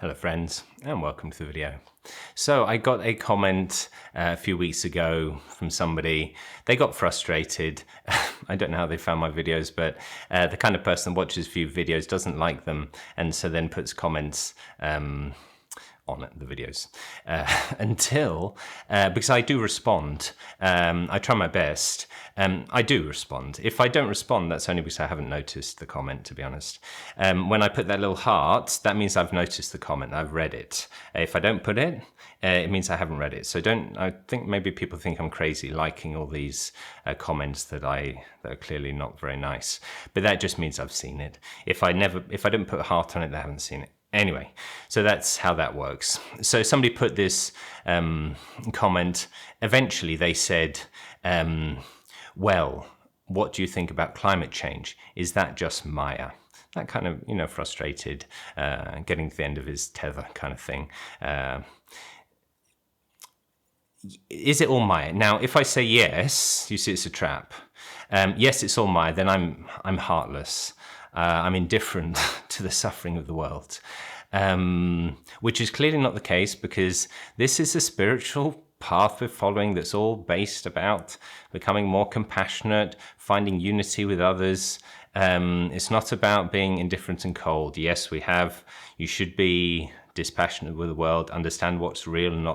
Hello friends, and welcome to the video. So I got a comment a few weeks ago from somebody. They got frustrated. I don't know how they found my videos, but the kind of person that watches few videos doesn't like them, and so then puts comments on the videos because I do respond. I try my best. I do respond. If I don't respond, that's only because I haven't noticed the comment, to be honest. When I put that little heart, that means I've noticed the comment, I've read it. If I don't put it, it means I haven't read it. So I think maybe people think I'm crazy liking all these comments that are clearly not very nice. But that just means I've seen it. If I don't put a heart on it, they haven't seen it. Anyway, so that's how that works. So somebody put this comment. Eventually they said, well, what do you think about climate change? Is that just Maya? That kind of, frustrated, getting to the end of his tether kind of thing. Is it all Maya? Now, if I say yes, you see it's a trap. Yes, it's all Maya, then I'm heartless. I'm indifferent to the suffering of the world, which is clearly not the case, because this is a spiritual path we're following that's all based about becoming more compassionate, finding unity with others. It's not about being indifferent and cold. Yes, you should be dispassionate with the world, understand what's real and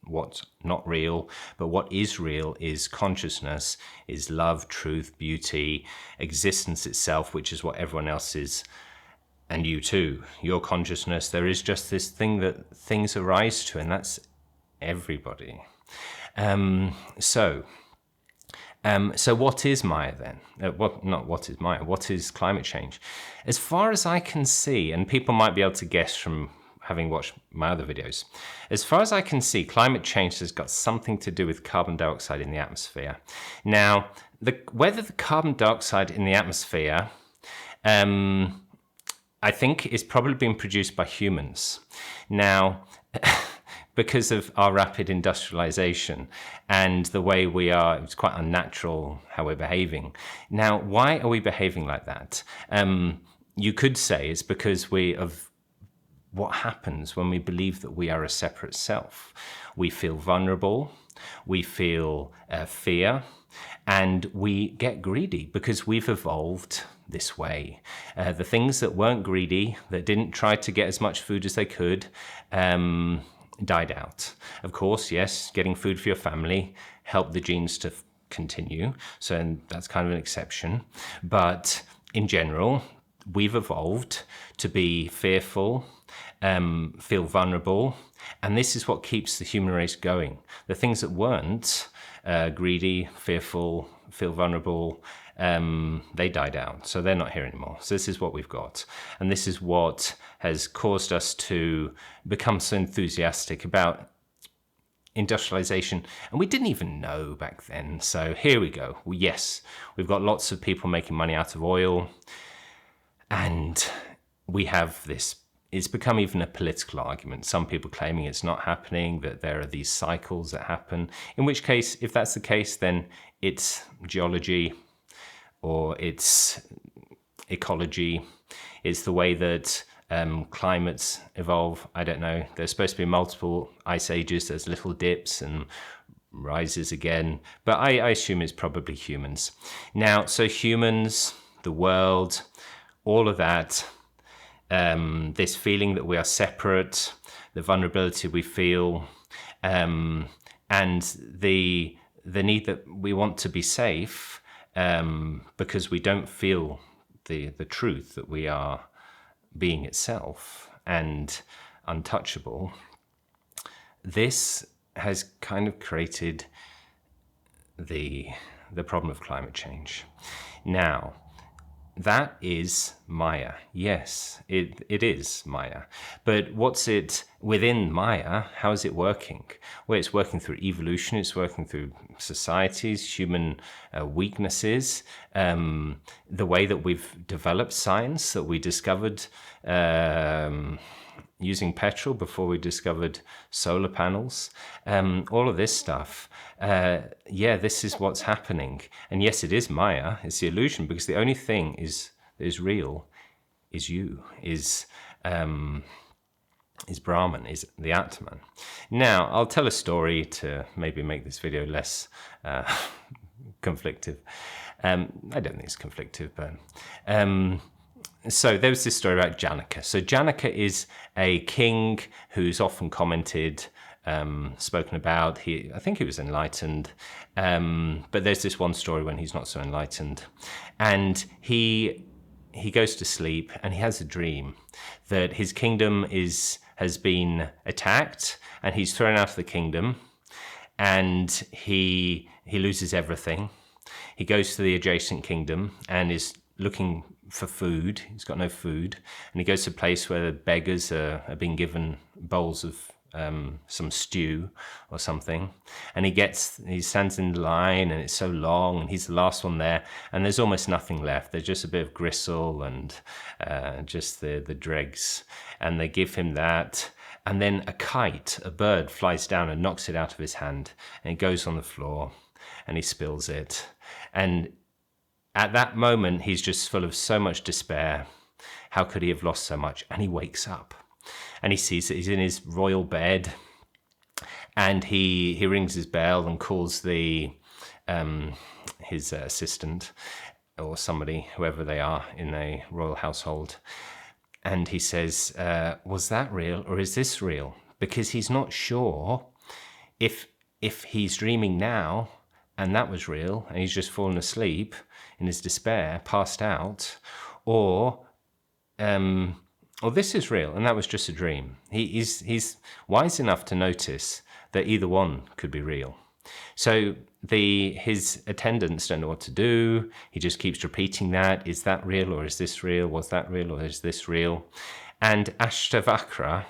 what's not real, but what is real is consciousness, is love, truth, beauty, existence itself, which is what everyone else is, and you too, your consciousness. There is just this thing that things arise to, and that's everybody. So what is Maya then? What is Maya? What is climate change? As far as I can see, and people might be able to guess from having watched my other videos, as far as I can see, climate change has got something to do with carbon dioxide in the atmosphere. Now, whether the carbon dioxide in the atmosphere, I think, is probably being produced by humans. Now, because of our rapid industrialization and the way we are, it's quite unnatural how we're behaving. Now, why are we behaving like that? You could say it's because of what happens when we believe that we are a separate self. We feel vulnerable, we feel fear, and we get greedy because we've evolved this way. The things that weren't greedy, that didn't try to get as much food as they could, died out. Of course, yes, getting food for your family helped the genes to continue, so that's kind of an exception. But in general, we've evolved to be fearful, feel vulnerable, and this is what keeps the human race going. The things that weren't greedy, fearful, feel vulnerable, they died out, so they're not here anymore. So this is what we've got, and this is what has caused us to become so enthusiastic about industrialization, and we didn't even know back then. So here we go. Well, yes, we've got lots of people making money out of oil, and we have this. It's become even a political argument. Some people claiming it's not happening, that there are these cycles that happen, in which case, if that's the case, then it's geology or it's ecology. It's the way that climates evolve. I don't know. There's supposed to be multiple ice ages. There's little dips and rises again. But I assume it's probably humans. Now, so humans, the world, all of that, this feeling that we are separate, the vulnerability we feel, and the need that we want to be safe because we don't feel the truth that we are being itself and untouchable. This has kind of created the problem of climate change. Now, that is Maya. Yes, it is Maya. But what's it within Maya? How is it working? Well, it's working through evolution. It's working through societies, human weaknesses, the way that we've developed science, that we discovered using petrol before we discovered solar panels, all of this stuff. This is what's happening. And yes, it is Maya, it's the illusion, because the only thing that is real is you, is is Brahman, is the Atman. Now, I'll tell a story to maybe make this video less conflictive. I don't think it's conflictive, but... so there was this story about Janeka. So Janeka is a king who's often commented, spoken about. I think he was enlightened, but there's this one story when he's not so enlightened. And he goes to sleep and he has a dream that his kingdom has been attacked and he's thrown out of the kingdom, and he loses everything. He goes to the adjacent kingdom and is looking for food. He's got no food, and he goes to a place where the beggars are being given bowls of some stew or something, and he stands in line, and it's so long, and he's the last one there, and there's almost nothing left. There's just a bit of gristle and just the dregs, and they give him that, and then a bird flies down and knocks it out of his hand, and it goes on the floor, and he spills it. And at that moment, he's just full of so much despair. How could he have lost so much? And he wakes up and he sees that he's in his royal bed, and he rings his bell and calls his assistant or somebody, whoever they are in a royal household. And he says, was that real or is this real? Because he's not sure if he's dreaming now and that was real and he's just fallen asleep in his despair, passed out, or this is real and that was just a dream. He's wise enough to notice that either one could be real. So his attendants don't know what to do. He just keeps repeating that. Is that real or is this real? Was that real or is this real? And Ashtavakra,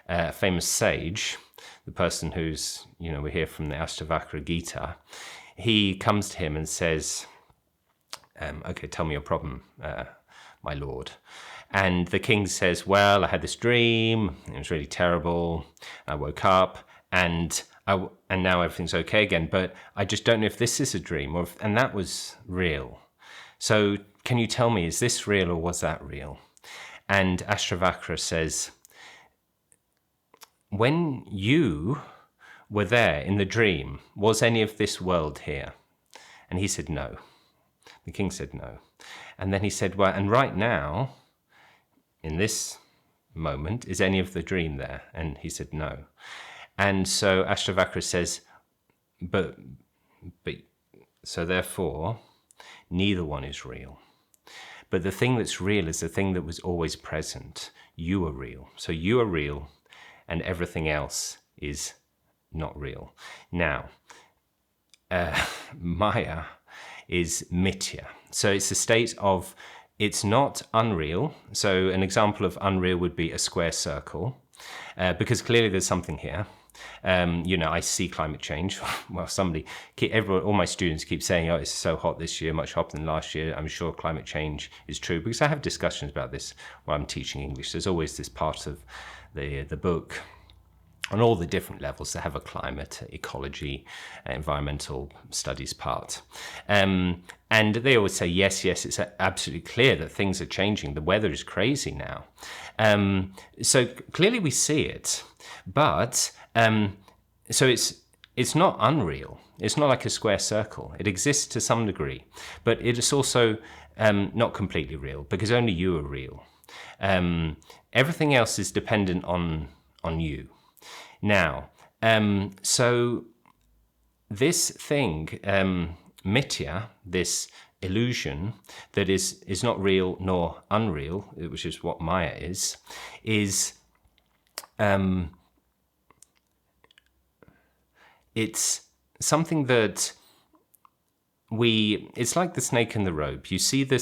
a famous sage, the person who's, we hear from the Ashtavakra Gita, he comes to him and says, okay, tell me your problem, my lord. And the king says, well, I had this dream. It was really terrible. I woke up and now everything's okay again, but I just don't know if this is a dream and that was real. So can you tell me, is this real or was that real? And Ashtavakra says, when you were there in the dream, was any of this world here? And he said, no. The king said, no. And then he said, well, and right now, in this moment, is any of the dream there? And he said, no. And so Ashtavakra says, but so therefore, neither one is real. But the thing that's real is the thing that was always present. You are real. So you are real, and everything else is not real. Now, Maya is mithyā. So it's a state of, it's not unreal. So an example of unreal would be a square circle, because clearly there's something here. I see climate change. Well, all my students keep saying, oh, it's so hot this year, much hotter than last year. I'm sure climate change is true, because I have discussions about this while I'm teaching English. There's always this part of the book on all the different levels that have a climate, ecology, environmental studies part. And they always say, yes, it's absolutely clear that things are changing. The weather is crazy now. So clearly we see it, but so it's not unreal. It's not like a square circle. It exists to some degree, but it is also not completely real, because only you are real. Everything else is dependent on you. Now, so this thing, mithyā, this illusion that is not real nor unreal, which is what Maya is it's something that it's like the snake and the rope. You see you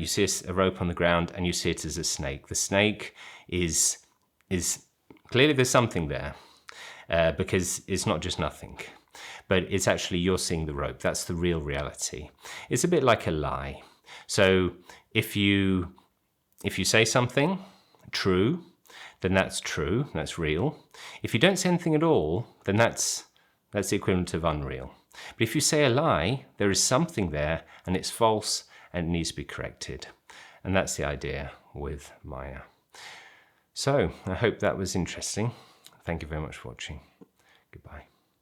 see a rope on the ground and you see it as a snake. The snake is clearly there's something there, because it's not just nothing, but it's actually you're seeing the rope. That's the real reality. It's a bit like a lie. So if you say something true, then that's true, that's real. If you don't say anything at all, then that's the equivalent of unreal. But if you say a lie, there is something there and it's false and it needs to be corrected. And that's the idea with Maya. So I hope that was interesting. Thank you very much for watching. Goodbye.